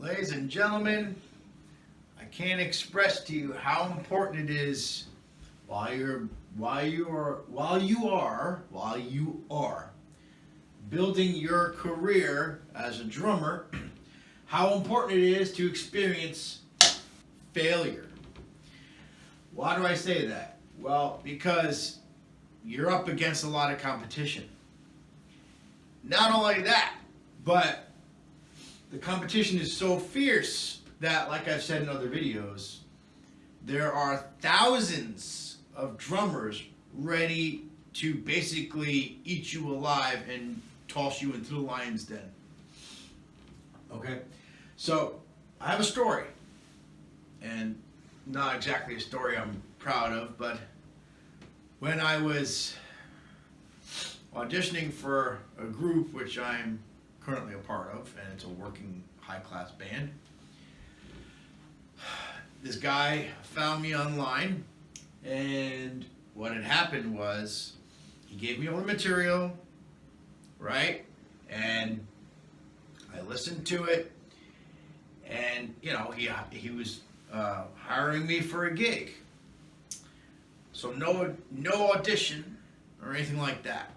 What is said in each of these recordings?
Ladies and gentlemen, I can't express to you how important it is while you are building your career as a drummer, how important it is to experience failure. Why do I say that? Well, because you're up against a lot of competition. Not only that, but the competition is so fierce that, like I've said in other videos, there are thousands of drummers ready to basically eat you alive and toss you into the lion's den. Okay? So, I have a story. And not exactly a story I'm proud of, but when I was auditioning for a group which I'm currently a part of, and it's a working high-class band, this guy found me online, and what had happened was he gave me all the material, right? And I listened to it, and you know, he was hiring me for a gig. So no audition or anything like that.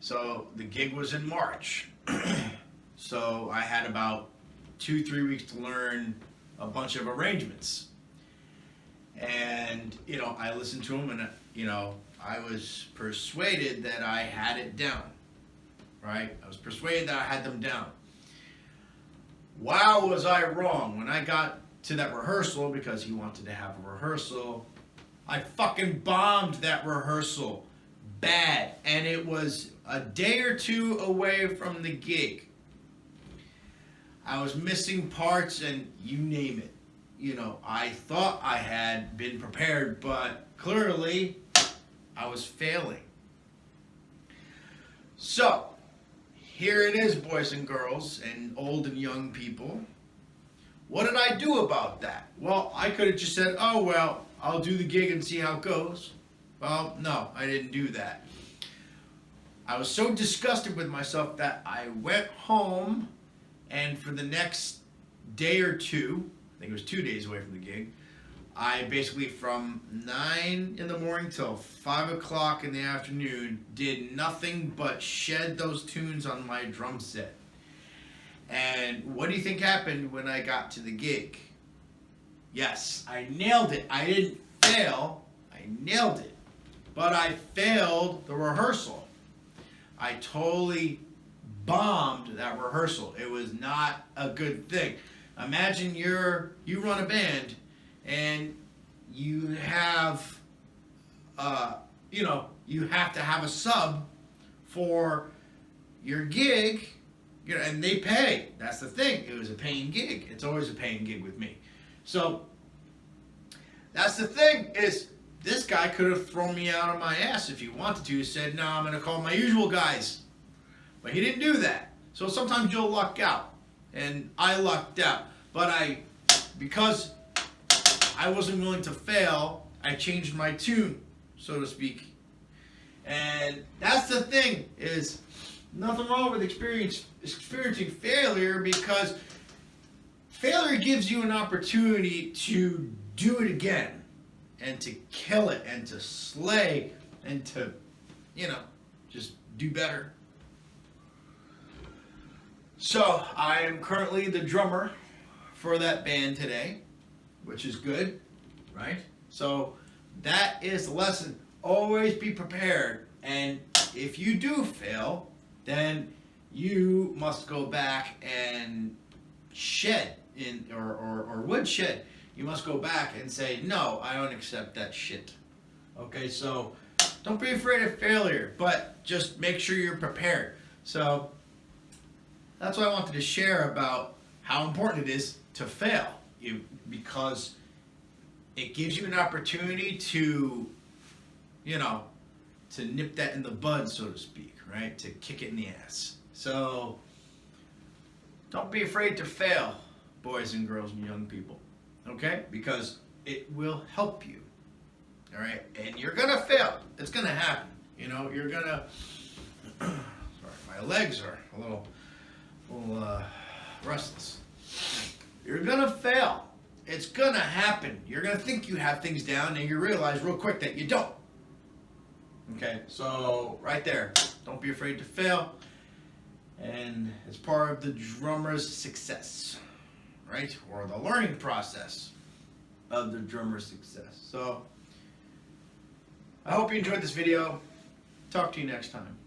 So the gig was in March. So I had about 2-3 weeks to learn a bunch of arrangements. And, you know, I listened to them and, you know, I was persuaded that I had it down, right? I was persuaded that I had them down. Wow, was I wrong. When I got to that rehearsal, because he wanted to have a rehearsal, I fucking bombed that rehearsal bad. And it was a day or two away from the gig. I was missing parts and you name it. You know, I thought I had been prepared, but clearly I was failing. So, here it is, boys and girls, and old and young people. What did I do about that? Well, I could have just said, oh, well, I'll do the gig and see how it goes. Well, no, I didn't do that. I was so disgusted with myself that I went home, and for the next day or two, I think it was 2 days away from the gig, I basically from 9 in the morning till 5 o'clock in the afternoon did nothing but shed those tunes on my drum set. And what do you think happened when I got to the gig? Yes, I nailed it. I didn't fail, I nailed it. But I failed the rehearsal. I totally bombed that rehearsal. It was not a good thing. Imagine you run a band and you have, you have to have a sub for your gig, you know, and they pay. That's the thing. It was a paying gig. It's always a paying gig with me. So that's the thing is, this guy could have thrown me out on my ass if he wanted to. He said, no, I'm going to call my usual guys. But he didn't do that. So sometimes you'll luck out. And I lucked out. But because I wasn't willing to fail, I changed my tune, so to speak. And that's the thing, is nothing wrong with experiencing failure, because failure gives you an opportunity to do it again. And to kill it, and to slay, and to, you know, just do better. So, I am currently the drummer for that band today, which is good, right? So, that is the lesson. Always be prepared. And if you do fail, then you must go back and shed, or would shed. You must go back and say, no, I don't accept that shit. Okay, so don't be afraid of failure, but just make sure you're prepared. So that's what I wanted to share about how important it is to fail, because it gives you an opportunity to, you know, to nip that in the bud, so to speak, right? To kick it in the ass. So don't be afraid to fail, boys and girls and young people. Okay? Because it will help you. All right? And you're going to fail. It's going to happen. You know, you're going to... Sorry, my legs are a little restless. You're gonna fail. It's gonna happen. You're gonna think you have things down and you realize real quick that you don't. Okay, so right there, don't be afraid to fail. And it's part of the drummer's success, right? Or the learning process of the drummer's success. So I hope you enjoyed this video. Talk to you next time.